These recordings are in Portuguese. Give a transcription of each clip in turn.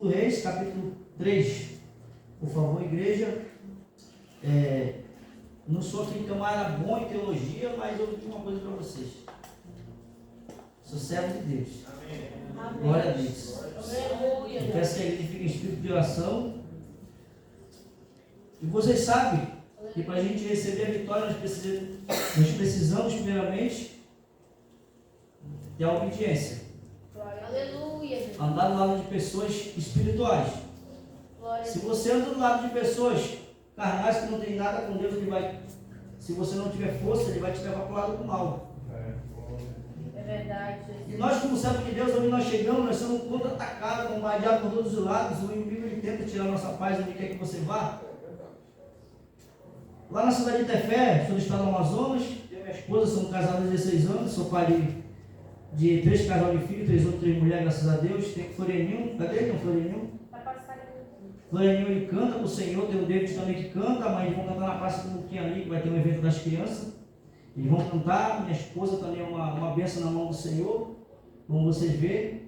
Reis, capítulo 3. Por favor, igreja. Não sou aquele camarada bom em teologia, mas eu digo uma coisa para vocês. Sou servo de Deus. Amém. Glória a Deus. Eu peço que a igreja fique em espírito de oração. E vocês sabem que para a gente receber a vitória, nós precisamos primeiramente ter a obediência. Aleluia. Andar do lado de pessoas espirituais. Se você anda do lado de pessoas carnais que não tem nada com Deus, se você não tiver força, ele vai te levar para o lado do mal. É verdade. E nós, como servos de Deus, onde nós chegamos, nós somos contra-atacados, bombardeados por todos os lados. O inimigo ele tenta tirar nossa paz onde quer que você vá. Lá na cidade de Tefé, sou do estado do Amazonas, eu e minha esposa, somos casados há 16 anos, sou pai de 3 casais de filhos, 3 outras mulheres, graças a Deus. Tem Floreninho, cadê? Tem Floreninho? Floreninho ele canta para o Senhor, tem o David também que canta, mas eles vão cantar na praça do Muquinha ali, que vai ter um evento das crianças. Eles vão cantar, minha esposa também é uma bênção na mão do Senhor, como vocês veem.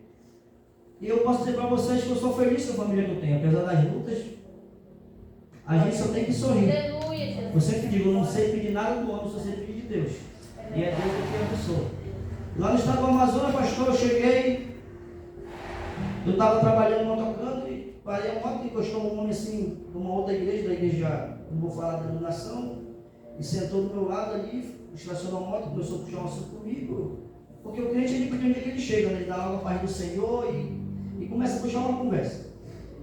E eu posso dizer para vocês que eu sou feliz com a família que eu tenho, apesar das lutas, a gente só tem que sorrir. Eu sempre digo, eu não sei pedir nada do homem, só sei pedir de Deus. E é Deus que abençoa. Lá no estado do Amazonas, pastor, eu cheguei, eu estava trabalhando no autocando e parei a moto, encostou um homem assim, numa outra igreja, da igreja, não vou falar da denominação, e sentou do meu lado ali, estacionou a moto, começou a puxar um assunto comigo, porque o crente ele pediu onde ele chega, né? Ele dá logo a paz do Senhor e começa a puxar uma conversa.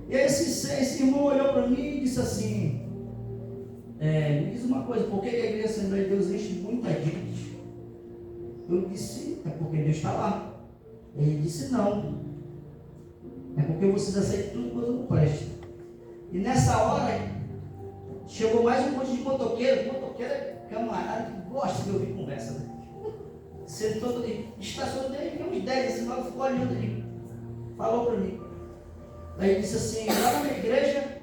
E aí esse irmão olhou para mim e disse assim, me diz uma coisa, por que a igreja Assembleia de Deus enche muita gente? Eu disse, é porque Deus está lá. Ele disse, não. É porque vocês aceitam tudo quando não presta. E nessa hora, chegou mais um monte de motoqueiro. Motoqueiro é camarada que gosta de ouvir conversa, né? Sentou ali, estacionou dele, uns 10, assim, logo ficou olhando ali. Falou para mim. Aí ele disse assim, lá na minha igreja,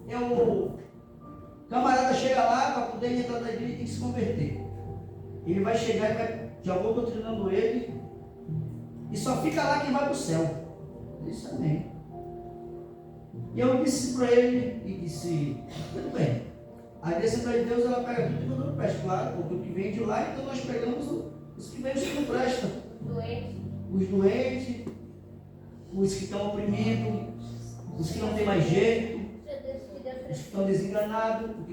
o camarada chega lá, para poder entrar na igreja, tem que se converter. Ele vai chegar e já vou doutrinando ele, e só fica lá quem vai para o céu. Eu disse amém. E eu disse para ele, e disse, tudo bem. A igreja Assembleia de Deus, ela pega tudo quando não presta, claro, porque o que vem de lá, então nós pegamos os que vêm os que não prestam. Os doentes, os que estão oprimidos, os que não têm mais jeito, os que estão desenganados, os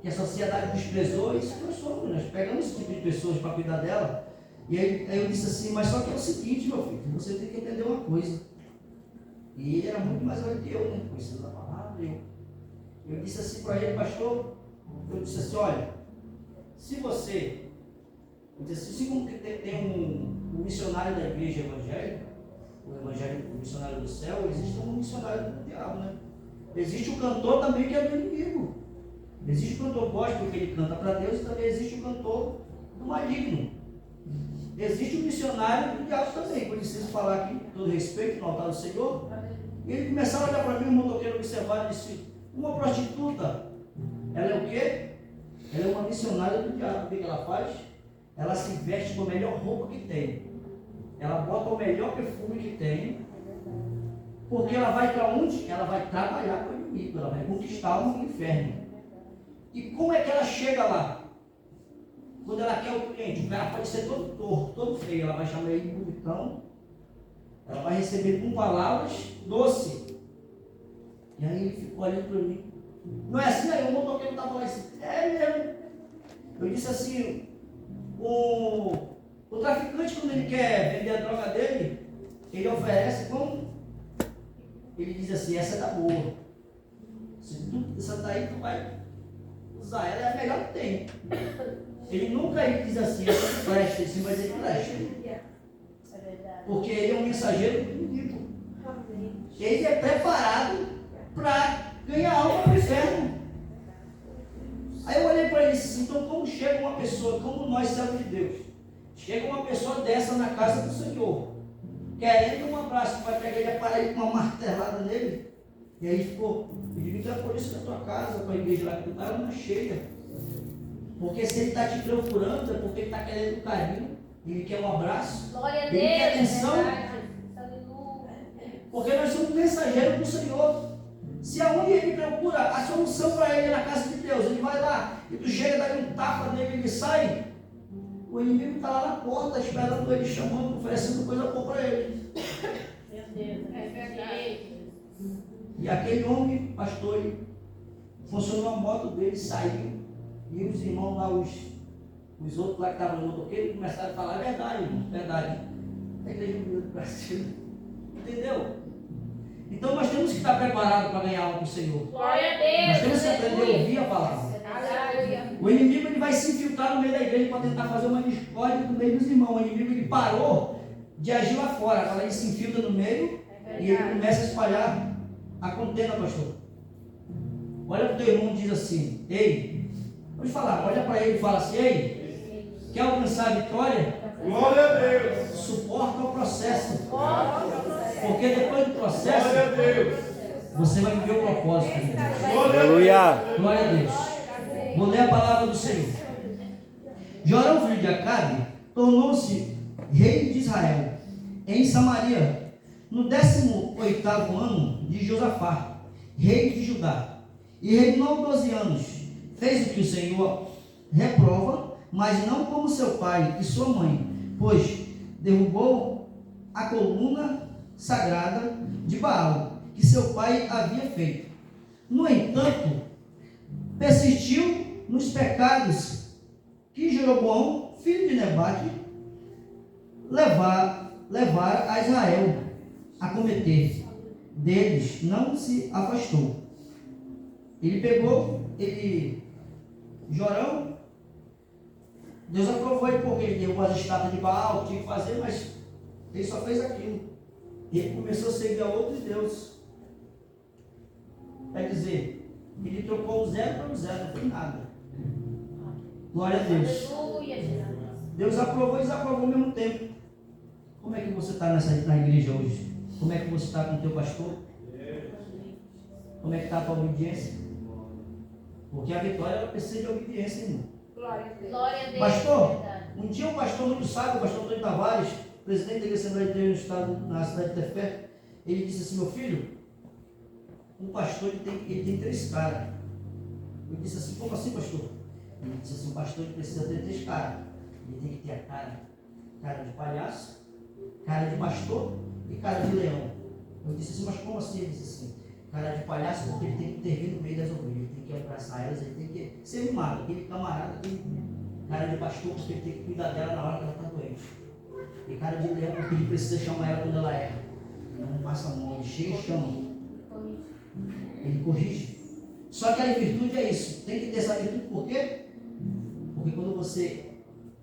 que a sociedade desprezou. Isso que nós somos, nós pegamos esse tipo de pessoas para cuidar dela. E aí eu disse assim, mas só que é o seguinte, meu filho, você tem que entender uma coisa. E ele era muito mais velho que eu, né? Conhecendo a palavra. Eu disse assim para ele, pastor, eu disse assim, olha, se você, eu disse assim, como que tem um missionário da igreja evangélica, o missionário do céu, existe um missionário do diabo, né? Existe o cantor também que é do inimigo. Existe o cantor gospel que ele canta para Deus e também existe o cantor do maligno. Existe o missionário do diabo também, que eu preciso falar aqui, com todo respeito, no altar do Senhor. E ele começava a olhar para mim, um motoqueiro observar e disse, uma prostituta, ela é o quê? Ela é uma missionária do diabo. O que ela faz? Ela se veste com a melhor roupa que tem. Ela bota o melhor perfume que tem. Porque ela vai para onde? Ela vai trabalhar com o inimigo, ela vai conquistar o inferno. E como é que ela chega lá? Quando ela quer o cliente, o cara pode ser todo torto, todo feio, ela vai chamar ele de bonitão, ela vai receber com palavras doces. E aí ele ficou olhando para mim. Não é assim? Aí o motoqueiro estava lá assim, é mesmo. Eu disse assim, o traficante, quando ele quer vender a droga dele, ele oferece como? Ele diz assim, essa é da boa. Se essa daí tu vai usar ela, é a melhor que tem. Ele nunca diz assim, essa presta, ele vai dizer que presta. Porque ele é um mensageiro do inimigo. Ele é preparado para ganhar alma para o inferno. Aí eu olhei para ele e disse, então como chega uma pessoa, como nós servos de Deus, chega uma pessoa dessa na casa do Senhor, querendo um abraço, vai pegar ele, parar ele com uma martelada nele, e aí ficou, eu digo, então é por isso que a tua casa, a tua igreja lá que tu está, ela não é cheia. Porque se ele está te procurando, é porque ele está querendo carinho, ele quer um abraço, Glória a ele quer Deus, atenção. Porque nós somos mensageiros do Senhor. Se aonde ele procura a solução para ele é na casa de Deus, ele vai lá e tu chega, dá um tapa nele e ele sai, o inimigo está lá na porta esperando ele, chamando, oferecendo coisa boa para ele. Meu Deus, é verdade. E aquele homem, pastor, ele funcionou a moto dele, saiu, e os irmãos lá, os outros lá que estavam no motoqueiro, começaram a falar: é verdade, irmão, verdade. A igreja do Brasil, entendeu? Então nós temos que estar preparados para ganhar algo com o Senhor. Glória a Deus. Nós temos que aprender a ouvir a palavra. Aleluia. O inimigo ele vai se infiltrar no meio da igreja para tentar fazer uma discórdia no meio dos irmãos. O inimigo ele parou de agir lá fora, agora ele se infiltra no meio e ele começa a espalhar a contenda, pastor. Olha para o teu irmão e diz assim: ei, pode falar, olha para ele e fala assim: ei, quer alcançar a vitória? Glória a Deus. Suporta o processo. Porque depois do processo, Glória a Deus. você vai viver o propósito de Deus. Aleluia. Glória a Deus. Vou ler a palavra do Senhor. Jorão, filho de Acabe, tornou-se rei de Israel em Samaria no 18º ano de Josafá, rei de Judá, e reinou 12 anos. Fez o que o Senhor reprova, mas não como seu pai e sua mãe, pois derrubou a coluna sagrada de Baal, que seu pai havia feito. No entanto, persistiu nos pecados que Jeroboão, filho de Nebate, levar a Israel a cometer. Deles não se afastou. Jorão, Deus aprovou ele porque ele derrubou as estátuas de Baal, tinha que fazer, mas ele só fez aquilo. Ele começou a seguir a outros deuses. Quer dizer, ele trocou o zero pelo zero, não foi nada. Glória a Deus. Aleluia, Jesus. Deus aprovou e desaprovou ao mesmo tempo. Como é que você está na igreja hoje? Como é que você está com o teu pastor? Como é que está a tua obediência? Porque a vitória ela precisa de obediência, irmão. Glória a Deus. Glória a Deus. Pastor, Verdade. um dia um pastor muito sábio, o pastor Antônio Tavares, presidente da Assembleia de Deus no estado, na cidade de Tefé, ele disse assim: meu filho, um pastor ele tem 3 caras. Eu disse assim: como assim, pastor? Ele disse assim: um pastor ele precisa ter 3 caras. Ele tem que ter a cara de palhaço, cara de pastor e cara de leão. Eu disse assim: mas como assim? Ele disse assim: cara de palhaço, porque ele tem que intervir no meio das ovelhas, ele tem que abraçar elas, ele tem que ser mimado, aquele camarada, aquele cara de pastor, porque ele tem que cuidar dela na hora que ela está doente. E cara de leão, porque ele precisa chamar ela quando ela erra. Não passa a mão, ele chega e chama. Ele corrige. Só que a virtude é isso. Tem que ter essa virtude, por quê? Porque quando você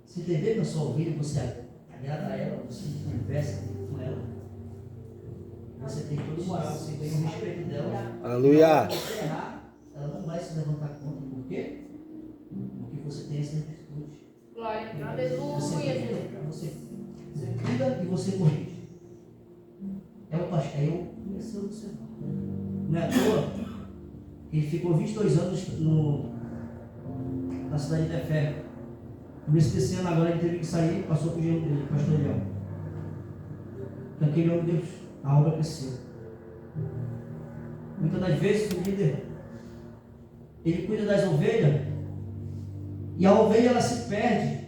se entender na sua ovelha, você agrada a ela, você conversa com ela, você tem todo o moral, você tem o respeito dela. Aleluia. Se você errar, ela não vai se levantar contra. Por quê? Porque você tem essa virtude. Glória a Deus. Você Aleluia, cuida, Jesus. você cuida e você corrige. É o pastor, é o professor do Senhor. Não é à toa que ele ficou 22 anos na cidade de Tefé. No mês desse ano agora ele teve que sair, passou para o genro dele, pastor Leão. Então aquele homem Deus, a obra cresceu. Muitas das vezes o líder, ele cuida das ovelhas, e a ovelha ela se perde,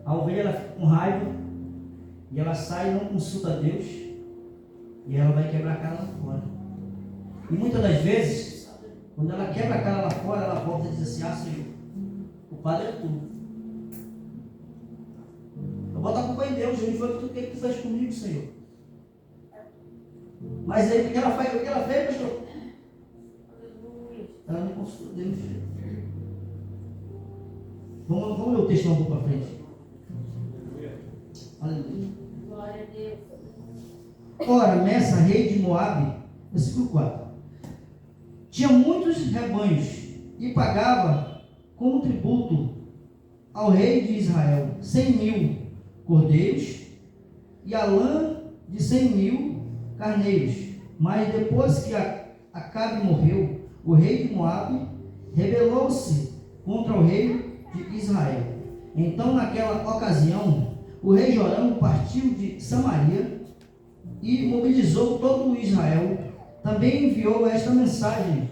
a ovelha ela fica com raiva, e ela sai e não consulta a Deus, e ela vai quebrar a cara lá fora. E muitas das vezes, quando ela quebra a cara lá fora, ela volta e diz assim: ah, Senhor, o padre é tu. Eu boto a culpa em Deus, onde foi o que tu fez comigo, Senhor? Mas aí o que ela fez, pastor? Ela não consultou Deus. Vamos ler o texto um pouco para frente. Aleluia. Glória a Deus. Ora, Messa, rei de Moabe, versículo 4, tinha muitos rebanhos e pagava como tributo ao rei de Israel 100.000 cordeiros e a lã de 100.000 carneiros. Mas depois que Acabe morreu, o rei de Moabe rebelou-se contra o rei de Israel. Então, naquela ocasião, o rei Jorão partiu de Samaria e mobilizou todo o Israel. Também enviou esta mensagem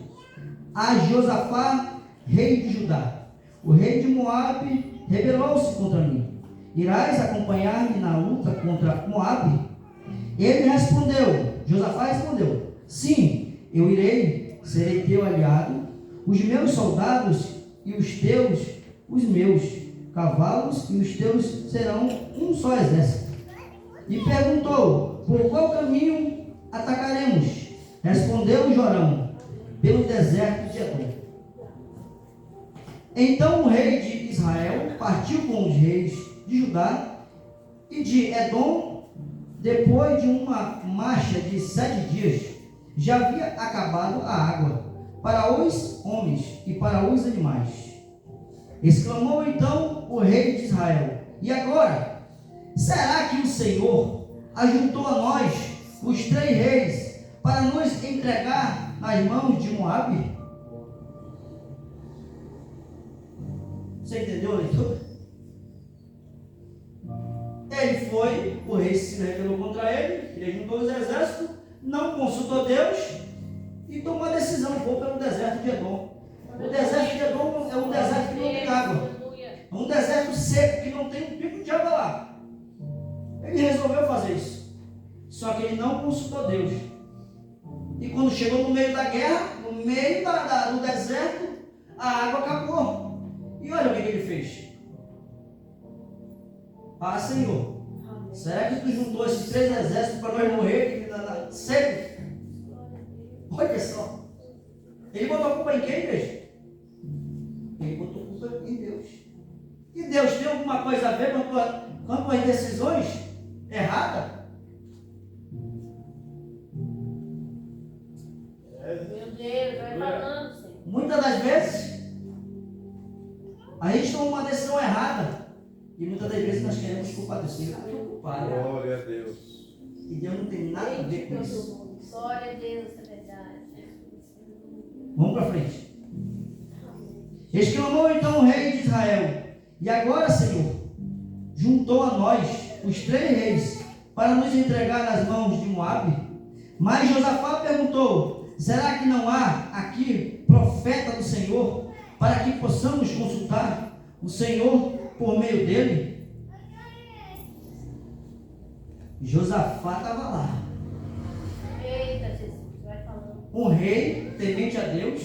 a Josafá, rei de Judá: o rei de Moabe rebelou-se contra mim. Irás acompanhar-me na luta contra Moabe? Ele respondeu, Josafá respondeu: sim, eu irei, serei teu aliado, os meus soldados e os teus, os meus cavalos e os teus serão um só exército. E perguntou: por qual caminho atacaremos? Respondeu Jorão: pelo deserto de Edom. Então o rei de Israel partiu com os reis de Judá e de Edom. Depois de uma marcha de 7 dias, já havia acabado a água para os homens e para os animais. Exclamou então o rei de Israel: e agora? Será que o Senhor ajuntou a nós, os 3 reis, para nos entregar nas mãos de Moabe? Você entendeu, leitor? Ele foi, o rei se rebelou contra ele juntou os exércitos, não consultou Deus e tomou a decisão, vou pelo deserto de Edom. O deserto de Edom é um deserto que não tem água, é um deserto seco que não tem um pico de água lá. Ele resolveu fazer isso, só que ele não consultou Deus. E quando chegou no meio da guerra, no meio do deserto, a água acabou. E olha o que ele fez. Ah, Senhor, será que tu juntou esses 3 exércitos para nós morrer seco? Olha só. Ele botou a culpa em quem, igreja? Ele botou a culpa em Deus. E Deus tem alguma coisa a ver com as tuas decisões erradas? Meu Deus, vai falando, Senhor. Muitas das vezes, a gente toma uma decisão errada. E muitas das vezes nós queremos culpar Deus. Eu estou culpado. Glória a Deus. E Deus não tem nada a ver com isso. Glória a Deus, é verdade. Vamos para frente. Exclamou então o rei de Israel: e agora, Senhor, juntou a nós os 3 reis para nos entregar nas mãos de Moabe? Mas Josafá perguntou: será que não há aqui profeta do Senhor para que possamos consultar o Senhor por meio dele? Josafá estava lá. Eita, Jesus, vai falando. Um rei temente a Deus,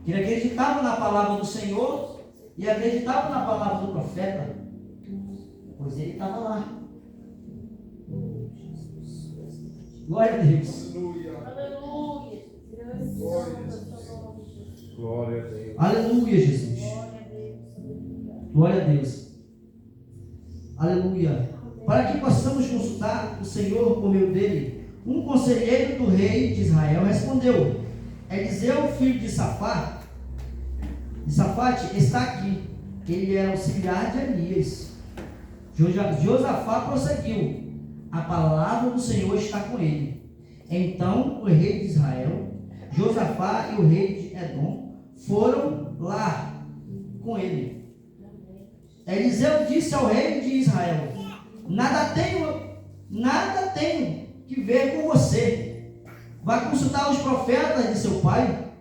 que acreditava na palavra do Senhor e acreditava na palavra do profeta, pois ele estava lá. Glória a Deus. Aleluia. Glória a Deus. Aleluia, Jesus. Glória a Deus. Aleluia. Para que possamos consultar o Senhor por meio dele, um conselheiro do rei de Israel respondeu: Eliseu, filho de Safate, está aqui. Ele era auxiliar de Elias. Josafá prosseguiu: a palavra do Senhor está com ele. Então o rei de Israel, Josafá e o rei de Edom foram lá com ele. Eliseu disse ao rei de Israel: nada tenho que ver com você. Vá consultar os profetas de seu pai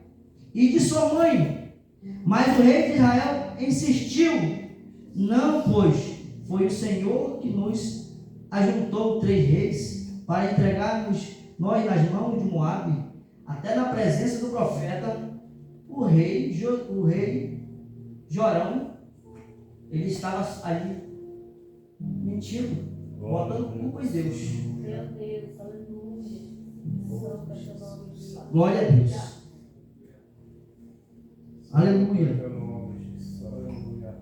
e de sua mãe. Mas o rei de Israel insistiu: não, pois foi o Senhor que nos ajuntou 3 reis para entregarmos nós nas mãos de Moabe. Até na presença do profeta, o rei Jorão, ele estava ali mentindo, botando culpa em Deus. Meu Deus, aleluia. Glória a Deus. Aleluia. Aleluia.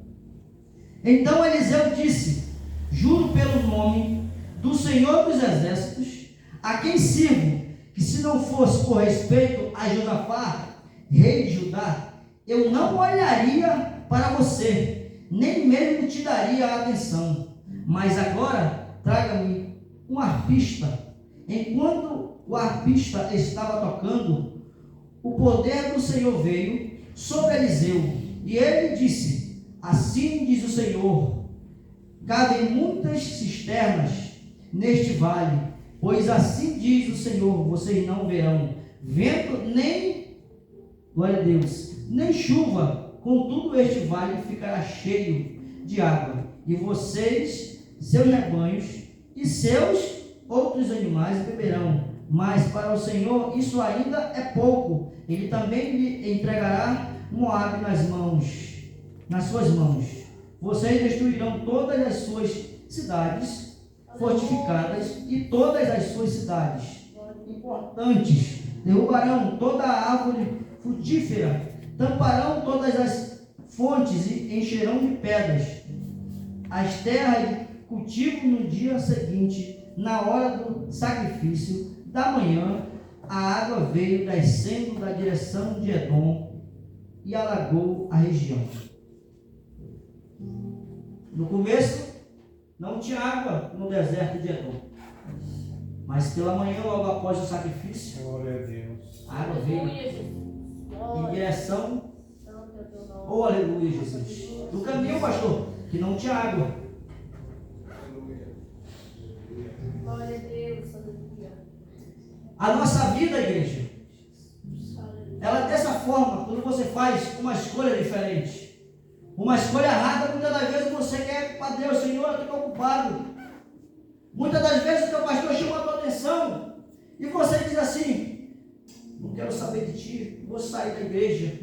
Então Eliseu disse: juro pelo nome do Senhor dos Exércitos, a quem sirvo, que se não fosse por respeito a Josafá, rei de Judá, eu não olharia para você, nem mesmo te daria atenção. Mas agora traga-me um arpista. Enquanto o arpista estava tocando, o poder do Senhor veio sobre Eliseu, e ele disse: assim diz o Senhor, cabem muitas cisternas neste vale, Pois assim diz o Senhor, vocês não verão vento nem, glória a Deus, nem chuva, contudo este vale ficará cheio de água, e vocês, seus rebanhos e seus outros animais beberão, mas para o Senhor isso ainda é pouco, Ele também lhe entregará Moabe nas suas mãos. Vocês destruirão todas as suas cidades fortificadas e todas as suas cidades importantes, derrubarão toda a árvore frutífera, tamparão todas as fontes e encherão de pedras as terras de cultivo no dia seguinte. Na hora do sacrifício da manhã, a água veio descendo da direção de Edom e alagou a região. No começo não tinha água no deserto de Edom, mas pela manhã, logo após o sacrifício, Glória a Deus. a água veio em direção, oh aleluia, Jesus, do caminho, pastor, que não tinha água. Glória a Deus, aleluia. A nossa vida, igreja, ela é dessa forma. Quando você faz uma escolha diferente, uma escolha errada, muitas das vezes você quer para Deus, Senhor, eu estou ocupado. Muitas das vezes o teu pastor chama a tua atenção e você diz assim: não quero saber de ti, vou sair da igreja.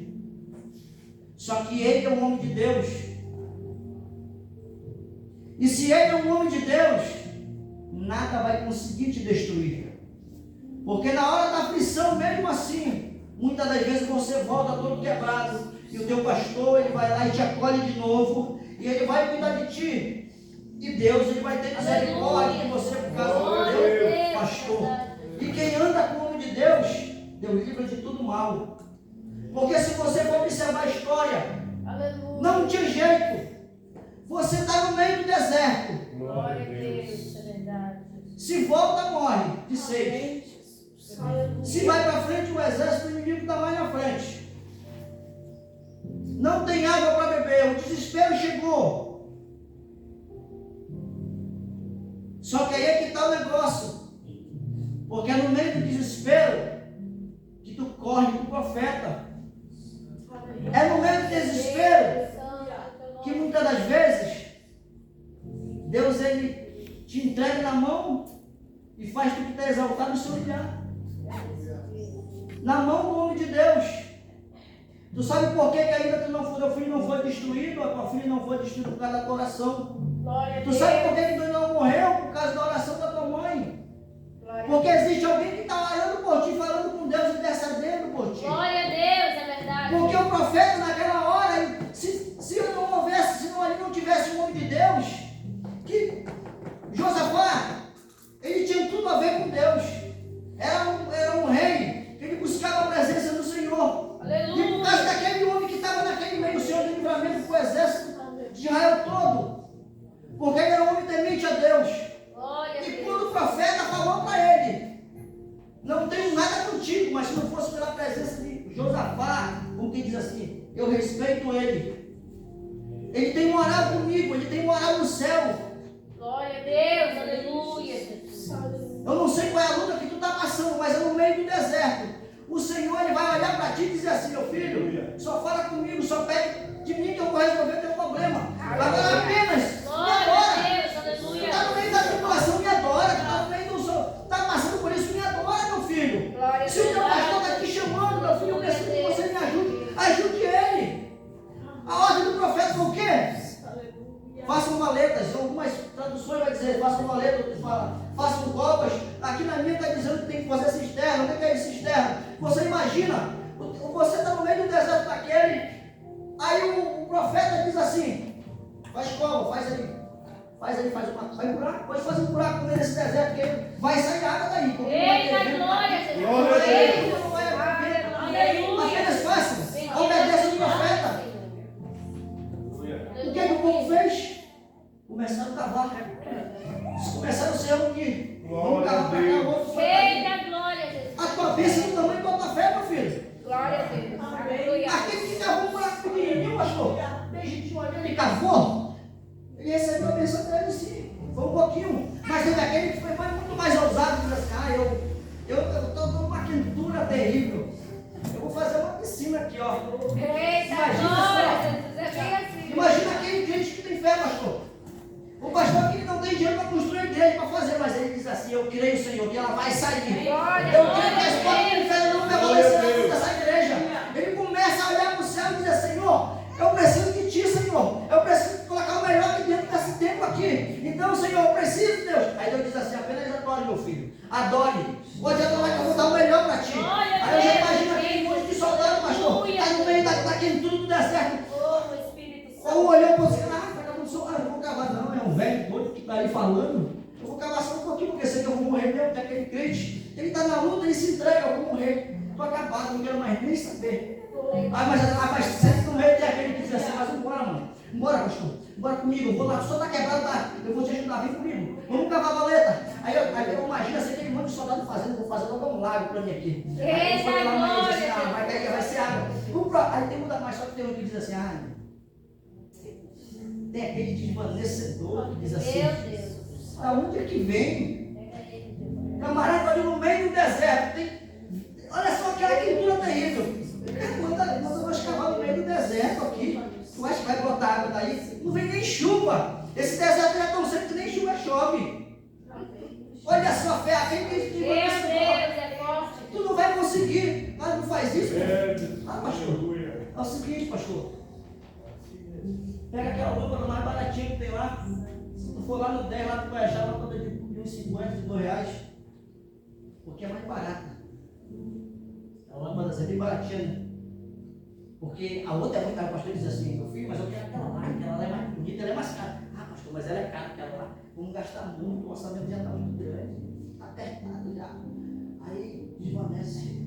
Só que ele é um homem de Deus, e se ele é um homem de Deus, nada vai conseguir te destruir, porque na hora da aflição, mesmo assim, muitas das vezes você volta todo quebrado, e o teu pastor, ele vai lá e te acolhe de novo, e ele vai cuidar de ti, e Deus, ele vai ter misericórdia de você por causa do teu pastor. E quem anda com o homem de Deus, Deus livra de tudo mal, porque se você for observar a história, não tinha jeito, você está no meio do deserto, Glória a Deus, é verdade. se volta, morre de sede. Se vai para frente, o exército inimigo está mais na frente. Não tem água para beber, o desespero chegou. Só que aí é que está o negócio, porque é no meio do desespero que tu corre para o profeta. É no meio do desespero que muitas das vezes Deus, ele te entrega na mão e faz tu que está exaltado se humilhar na mão do homem de Deus. Tu sabe por que ainda teu filho não foi destruído, a tua filha não foi destruída por causa da tua oração? Tu sabe por que tu não morreu por causa da oração da tua mãe? Porque existe alguém que está orando por ti, falando com Deus, intercedendo por ti. Glória a Deus, é verdade. Porque o profeta naquela hora, se eu não houvesse, se não, ali não tivesse um homem de Deus, que Josafá, ele tinha tudo a ver com Deus. Era um rei, ele buscava a presença do Senhor. Aleluia. E por causa daquele homem que estava naquele meio, o Senhor deu livramento para o exército de Israel todo. Porque ele era um homem temente a Deus. Glória a E Deus. quando o profeta falou para ele: não tenho nada contigo, mas se não fosse pela presença de Josafá, como quem diz assim, eu respeito ele. Ele tem moral comigo, ele tem moral no céu. Glória a Deus, aleluia, Jesus. Eu não sei qual é a luta que tu está passando, mas é no meio do deserto. O Senhor, ele vai olhar para ti e dizer assim: meu filho, só fala comigo, só pede de mim que eu vou resolver teu problema. Agora apenas me Glória a adora. Deus, Tu aleluia. está no meio da tribulação, me adora. Tu está no meio do sol, está passando por isso, me adora, meu filho. Glória a Se o teu Deus. pastor está te chamando, meu filho, eu preciso que você me ajude. Ajude ele. A ordem do profeta foi o quê? Façam maletas. Algumas traduções vai dizer façam maletas, outras falam façam copas. Aqui na minha está dizendo que tem que fazer cisterna. O que é isso, cisterna? Você imagina, você está no meio do deserto daquele, aí o profeta diz assim: faz como? Faz ali, faz um buraco, pode fazer um buraco no meio desse deserto, que vai sair água daí. Eita, glória, Jesus. Glória a Deus. Não vai Aleluia. apenas façam, obedeça o profeta. O que o povo fez? Começaram a cavar. Eles começaram a se reunir. Vamos cavar para cá, o outro foi para Eita, ali. glória, Jesus. A tua bênção do tamanho da tua fé, meu filho. Glória a Deus. Aleluia. Aquele que cavou um buraco pequenininho, pastor, tem gente olhando, ele cavou. Ele recebeu a bênção dele, sim. Foi um pouquinho. Mas teve aquele que foi muito mais ousado, diz Adore. Pode adorar que eu vou dar o melhor para ti. Aí eu já imagino aquele monte de soldado, pastor. Está no meio daquele tudo do deserto. Oh, Espírito Santo. Ou olhou para você, eu não vou cavar não, é um velho doido que está aí falando. Eu vou cavar só um pouquinho, porque sei que eu vou morrer mesmo, tem aquele crente. Ele está na luta, ele se entrega, eu vou morrer. Estou acabado, não quero mais nem saber. Mas sempre no meio tem aquele que diz assim, mas vambora, mano. Bora, pastor. Bora comigo. Vou lá, o senhor está quebrado, tá? Eu vou te ajudar, vem comigo. Vamos cavar a valeta. Aí eu imagino assim, aquele monte de soldado fazendo, vou fazer logo um lago para mim aqui. Aí eu vou lá amanhã e diz assim, vai cair, vai ser água. Aí tem muita mais, só que tem um que diz assim, tem aquele desvanecedor que diz assim, Meu Deus. da onde é que vem? Camarada ali no meio do deserto, olha só aquela quentura terrível. Nós vamos cavar no meio do deserto aqui. Tu acha que vai botar água daí? Não vem nem chuva. Esse deserto é tão seco que nem chuva chove. Olha só a fé, a fé que Meu Deus, é forte. tu não vai conseguir. Mas não faz isso. Pastor. Aleluia. É o seguinte, pastor. Pega aquela lâmpada mais baratinha que tem lá. Se tu for lá no 10, lá tu vai achar a lâmpada de uns 50, de R$2. Porque é mais barata. A lâmpada é bem baratinha, né? Porque a outra é muito cara. O pastor diz assim, meu filho, mas eu quero aquela lá é mais bonita, ela é mais cara. Ah, pastor, mas ela é cara aquela lá. Vamos gastar muito, o orçamento já está muito grande. Está apertado já. Aí desvanece.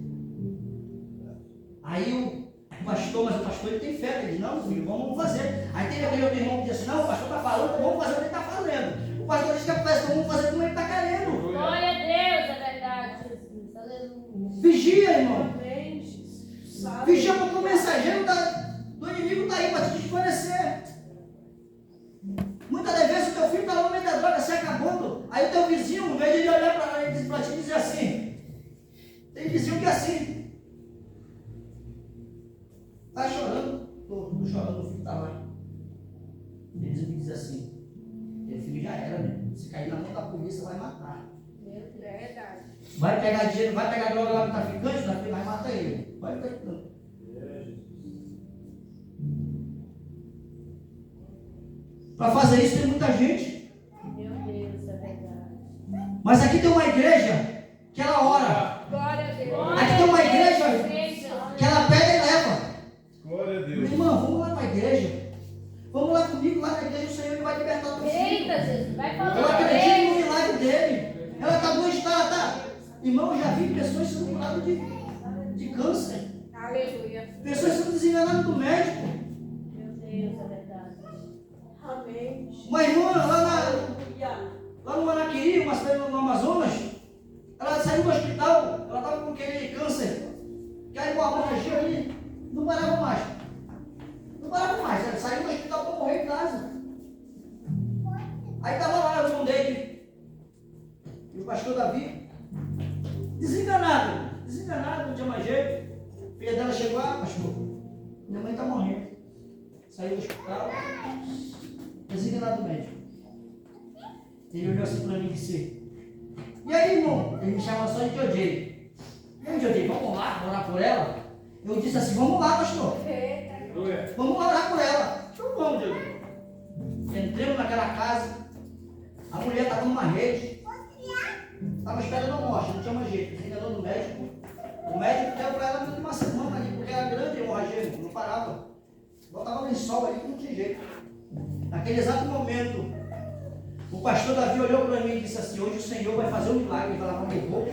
Aí o pastor, mas o pastor ele tem fé, ele diz, não filho, vamos fazer. Aí tem aquele outro irmão que diz assim, não, o pastor está falando, vamos fazer o que ele está fazendo. O pastor diz que vamos fazer como ele está querendo. Glória a Deus, é verdade, Jesus. Aleluia. Vigia, irmão. Amém. Vigia porque o mensageiro do inimigo está aí para te desfalecer. Muitas das vezes o teu filho está lá no meio da droga se acabando. Aí o teu vizinho, em vez de ele olhar para ti e dizer assim, tem vizinho que é assim. Está chorando, estou chorando, o filho está lá. Tem vizinho que diz assim, teu filho já era, né? Se cair na mão da polícia vai matar. Meu Deus, é verdade. Vai pegar dinheiro, vai pegar droga lá no traficante, vai matar ele. Vai pegando. Para fazer isso tem muita gente. Meu Deus, é verdade. Mas aqui tem uma igreja que ela ora. Glória a Deus. Aqui tem uma igreja que ela pega e leva. Glória a Meu Deus. irmão, vamos lá para a igreja. Vamos lá comigo, lá na igreja, o Senhor vai libertar teu filho. Eita, Jesus, vai falar. Ela acredita no milagre dele. Ela está doente, tá. Irmão, eu já vi pessoas sendo curadas de câncer. Aleluia. Pessoas sendo desenganadas do médico. Meu Deus, é verdade. Amém. Uma irmã lá no Manaquiri, uma cidade no Amazonas, ela saiu do hospital, ela estava com aquele câncer, que aí uma hemorragia ali, não parava mais. Não parava mais, ela saiu do hospital para morrer em casa. Aí estava lá o irmão dele, e o pastor Davi, desenganado, não tinha mais jeito. A filha dela chegou, pastor, minha mãe está morrendo. Saiu do hospital, desenganado do médico. Ele olhou assim para mim e disse, e aí, irmão? Ele me chama só de Jodei. E aí, Jodei, vamos lá orar por ela? Eu disse assim, vamos lá, pastor. Vamos lá orar por ela. Então vamos, Jodei. Entramos naquela casa, a mulher estava numa rede, estava esperando a morte, não tinha mais jeito. Desenganou do médico. O médico deu para ela uma semana ali, porque era grande a hemorragia, não parava. Botava lençol ali, não tinha jeito. Naquele exato momento, o pastor Davi olhou para mim e disse assim, hoje o Senhor vai fazer um milagre. Ele falava com minha boca.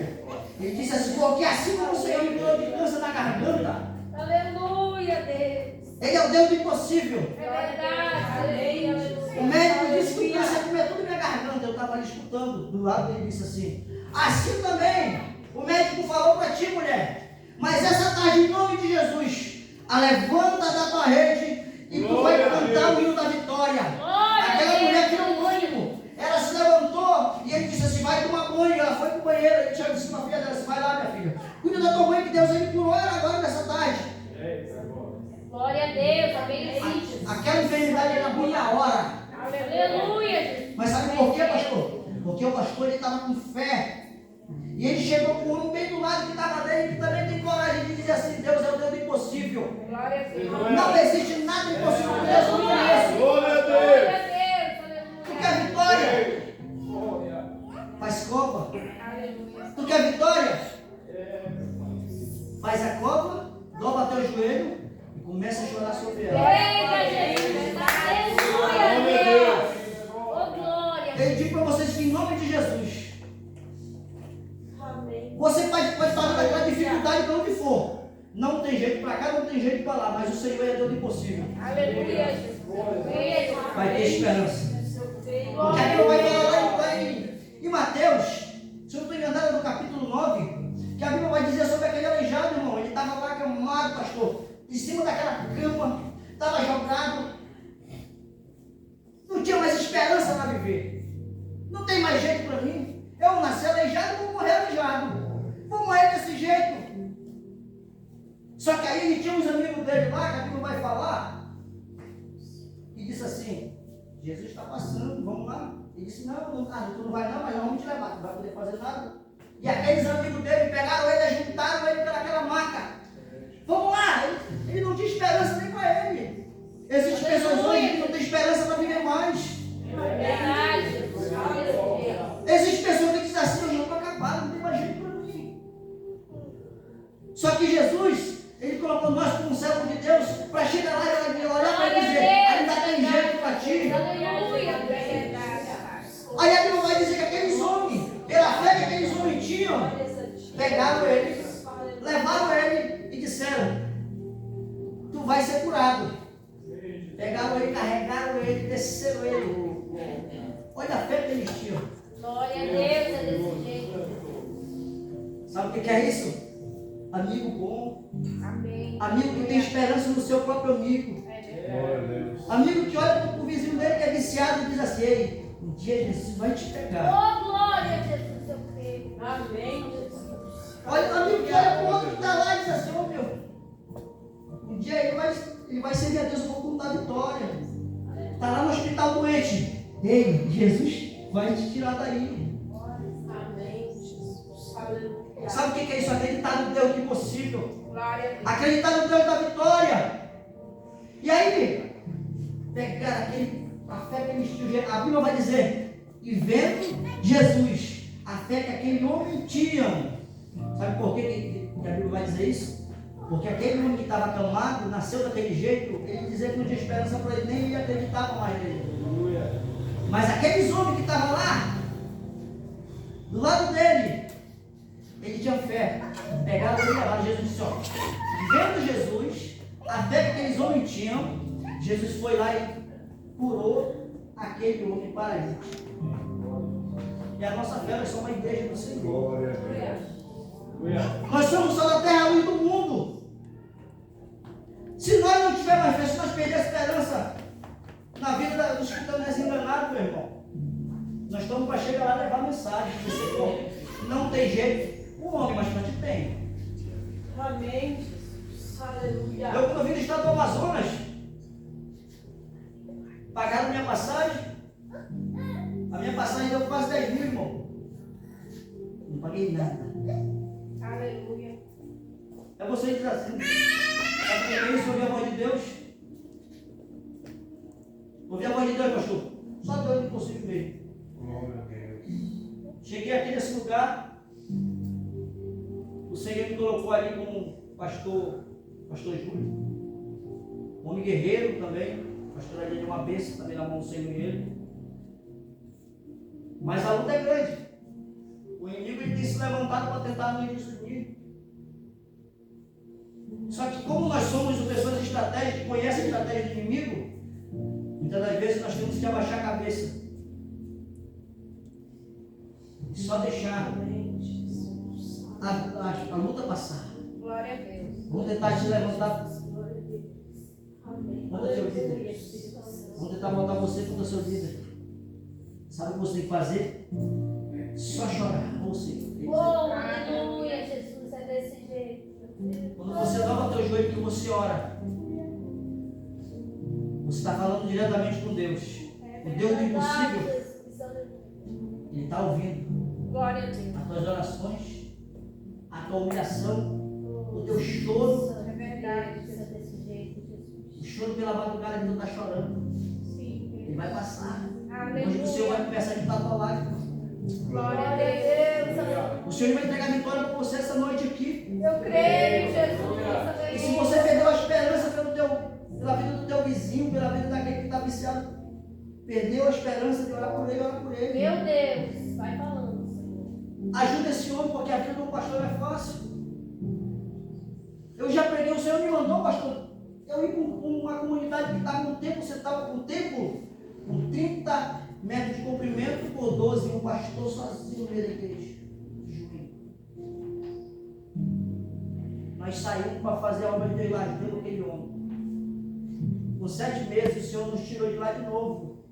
Ele disse assim, porque assim como o Senhor me curou de câncer na garganta. Aleluia, Deus. Ele é o Deus do impossível. É verdade. Aleluia. O médico disse que o câncer comia tudo na minha garganta. Eu estava ali escutando do lado dele, disse assim também, o médico falou para ti, mulher, mas essa tarde, em nome de Jesus, levanta da tua rede e tu vai cantar o hino da vitória. Aquela mulher tirou um ânimo, ela se levantou e ele disse assim, vai tomar banho. Ela foi para o banheiro, ele disse assim para a filha dela, assim, vai lá, minha filha, cuida da tua mãe, que Deus ele curou ela agora nessa tarde. Glória a Deus, amém. Aquela enfermidade era ruim na hora. Aleluia. Mas sabe por quê, pastor? Porque o pastor ele estava com fé. E ele chegou com um bem do lado que estava dele, que também tem coragem de dizer assim, Deus é o Deus do impossível. Glória a Deus. Não existe nada impossível com Deus, eu não conheço. Glória a Glória Deus. a Deus. Tu quer vitória? Glória. Faz copa. Aleluia. Tu quer vitória? Faz a cova, dobra teu joelho e começa a chorar sobre ela. Eita, Jesus. Aleluia, Deus. Oh, glória. Eu digo para vocês que em nome de Jesus, Amém. você pode estar naquela dificuldade para onde for. Não tem jeito para cá, não tem jeito para lá, mas o Senhor é Deus do impossível. Aleluia, Jesus. Vai ter esperança. Porque aqui vai falar lá em Mateus, se eu não estou enganado, no capítulo 9, que a Bíblia vai dizer sobre aquele aleijado, irmão. Ele estava lá acamado, pastor, em cima daquela cama, estava jogado. Não tinha mais esperança para viver. Não tem mais jeito para mim. Eu nasci aleijado, vou morrer aleijado. Vou morrer desse jeito. Só que aí ele tinha uns amigos dele lá, que a Bíblia vai falar, e disse assim: Jesus está passando, vamos lá. Ele disse: não, tu não vai não, mas nós vamos te levar, tu não vai poder fazer nada. E aqueles amigos dele pegaram ele, juntaram ele pelaquela maca. Vamos lá, ele não tinha esperança nem para ele. Existem pessoas hoje que não têm esperança para viver mais. Verdade, Jesus. Aleluia. Existem pessoas que dizem assim: eu já estou acabado, não tem mais jeito para mim. Só que Jesus, ele colocou nós como um servo de Deus para chegar lá e olhar para ele e dizer: ainda tem jeito para ti. Aleluia. Verdade. Aí a Bíblia vai dizer que aqueles homens, pela fé que aqueles homens tinham, pegaram ele, levaram ele e disseram: tu vai ser curado. Pegaram ele, carregaram ele, desceram ele. Olha a fé que eles tinham. Glória a Deus, é desse jeito. Sabe o que é isso? Amigo bom. Amém. Amigo que tem esperança no seu próprio amigo. Glória a Deus. Amigo que olha para o vizinho dele que é viciado e diz assim: ei, um dia Jesus vai te pegar. Oh, glória a Jesus, eu creio. Amém, Jesus. Olha, amigo que olha para o outro que está lá e diz assim: ô meu, um dia ele vai servir a Deus com o da vitória. Está lá no hospital doente. Ei, Jesus vai te tirar daí. Amém, Jesus. Aleluia. Sabe o que é isso? Acreditar no Deus do impossível. Glória a Deus. Acreditar no Deus da vitória. E aí, pegar a fé que eles tinham. A Bíblia vai dizer: e vendo Jesus, a fé que aquele homem tinha. Sabe por que a Bíblia vai dizer isso? Porque aquele homem que estava acamado, nasceu daquele jeito, ele dizia que não tinha esperança para ele, nem ele acreditava mais nele. Mas aqueles homens que estavam lá, do lado dele, ele tinha fé. Pegaram ele lá, Jesus disse: ó, vendo Jesus, a fé que aqueles homens tinham, Jesus foi lá e curou aquele homem paralítico. E a nossa fé, nós somos uma igreja do Senhor. Glória a Deus. Nós somos só da terra, a luz do mundo. Se nós não tivermos mais fé, se nós perdermos a esperança na vida dos que estão enganados, meu irmão, nós estamos para chegar lá e levar mensagem. Não tem jeito. O homem, mas para ti tem. Amém, Jesus. Aleluia. Eu, quando eu vim do estado do Amazonas, pagaram minha passagem. A minha passagem deu quase 10 mil, irmão. Não paguei nada. Aleluia. É você dizer assim: sabe o que é isso? Ouvir a voz de Deus? Ouvir a voz de Deus, pastor? Só Deus não consigo ver. Glória a Deus. Cheguei aqui nesse lugar. O Senhor me colocou ali como pastor Júlio. Homem guerreiro também. Pastor ali de uma bênção também na mão do Senhor e ele. Mas a luta é grande. O inimigo ele tem se levantado para tentar nos destruir. Só que como nós somos pessoas estratégicas, que conhecem a estratégia do inimigo, muitas das vezes nós temos que abaixar a cabeça. E só deixar a luta passar. Glória a Deus. Vamos tentar te levantar. Amém. Manda teu líder. Vamos tentar botar você contra o seu líder. Sabe o que você tem que fazer? Só chorar. Você. Oh, aleluia, Jesus, é desse jeito. Quando você dobra teu joelho que você ora, você está falando diretamente com Deus. O Deus do impossível. Ele está ouvindo Glória a Deus. as tuas orações, a tua humilhação, o teu choro. É verdade, isso é desse jeito, Jesus. O choro pela madrugada que tu está chorando. Sim. Ele vai passar. Hoje Aleluia. o Senhor vai começar a limpar a tua lágrima. Glória a Deus. Aleluia. O Senhor vai entregar vitória para você essa noite aqui. Eu creio em Jesus. E se Aleluia. você perdeu a esperança pela vida do teu vizinho, pela vida daquele que está viciado, perdeu a esperança de orar por ele, ora por ele. Meu Deus. Vai falando, Senhor. Ajuda esse homem, porque a vida do pastor não é fácil. Eu já preguei, o Senhor me mandou, pastor. Eu ia com uma comunidade que estava com tempo, você estava com tempo, com 30 metros de comprimento por 12, um pastor sozinho no meio da igreja. Nós saímos para fazer a obra de Deus lá dentro daquele homem. Com 7 meses, o Senhor nos tirou de lá de novo.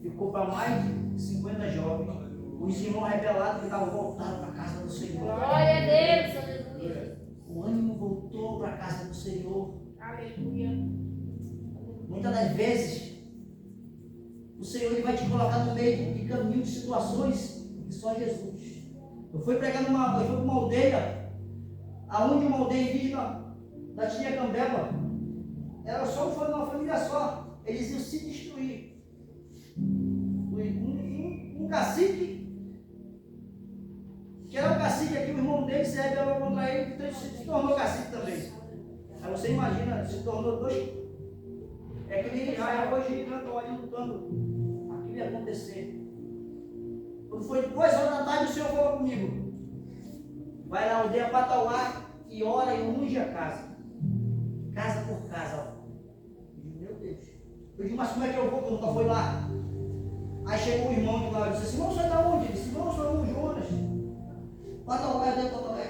Ficou para mais de 50 jovens. Os irmãos rebelados que estavam voltados para a casa do Senhor. Glória a Deus. Aleluia. O ânimo voltou para a casa do Senhor. Aleluia. Muitas das vezes, o Senhor ele vai te colocar no meio de caminho, de situações que só Jesus. Eu fui pregar eu fui para uma aldeia, aonde uma aldeia indígena da tia Cambeba, era só uma família só, eles iam se destruir. Um cacique, que era o cacique aqui, o irmão dele se rebelou contra ele, então ele se tornou cacique também. Aí você imagina, se tornou dois. É que nem Israel hoje estão ali lutando. Aquilo ia acontecer. Quando foi 2 horas da tarde, o Senhor falou comigo. Vai na aldeia Patauá e ora e unge a casa. Casa por casa. Meu Deus. Eu disse, mas como é que eu vou? Que eu nunca fui lá. Aí chegou o irmão de lá e disse assim, irmão, você está onde? Ele disse, irmão, eu sou o Jonas. Patauá, aldeia Patauá.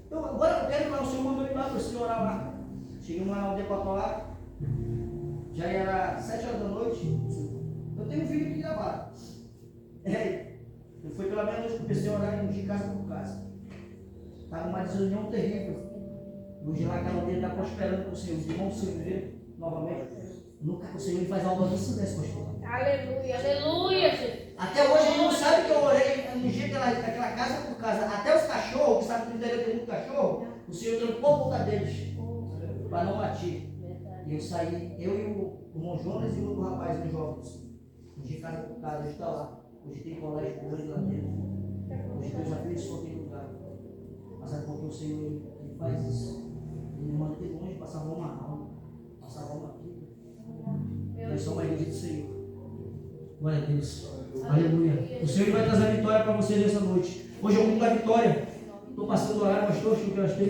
Então agora eu quero ir lá, o Senhor mandou ir lá para o Senhor orar lá. Cheguei lá na aldeia Patauá. Já era 7 horas da noite. Eu tenho um vídeo aqui gravado. Eu fui pela meia-noite, comecei a orar e ungir casa por casa. Estava uma desunião terrível. Hoje lá aquela aldeia está prosperando com o Senhor. Os irmãos se ver novamente. Nunca o Senhor faz algo disso desse, pastor. Aleluia. Aleluia, Jesus. Até hoje ele não sabe que eu orei, ungi aquela casa por casa. Até os cachorros, que sabe que no interior tem muito cachorro, o Senhor trancou a boca deles para não latir. E eu saí, eu e o irmão Jonas e o outro rapaz, os jovens. Ungi casa por casa, hoje está lá. Hoje tem colégio grande lá dentro. Hoje Deus abençoou aquele lugar. Mas é porque o Senhor ele faz isso. Ele manda de longe para salvar uma alma, para salvar uma vida. Nós somos a igreja do Senhor. Glória a Deus. Aleluia. O Senhor vai trazer a vitória para vocês nessa noite. Hoje é o culto da vitória. Estou passando o horário, pastor, acho que elas têm.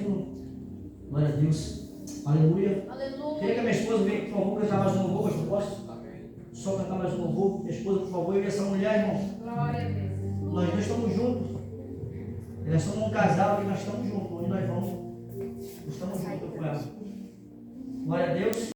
Glória a Deus. Aleluia. Aleluia. Queria que a minha esposa venha, por favor, cantar mais um louvor, pastor, posso? Só cantar mais um louvor. Minha esposa, por favor, e essa mulher, irmão. Glória a Deus. Nós dois estamos juntos. Nós somos um casal e nós estamos juntos. Onde nós vamos, nós estamos juntos com ela. Glória a Deus.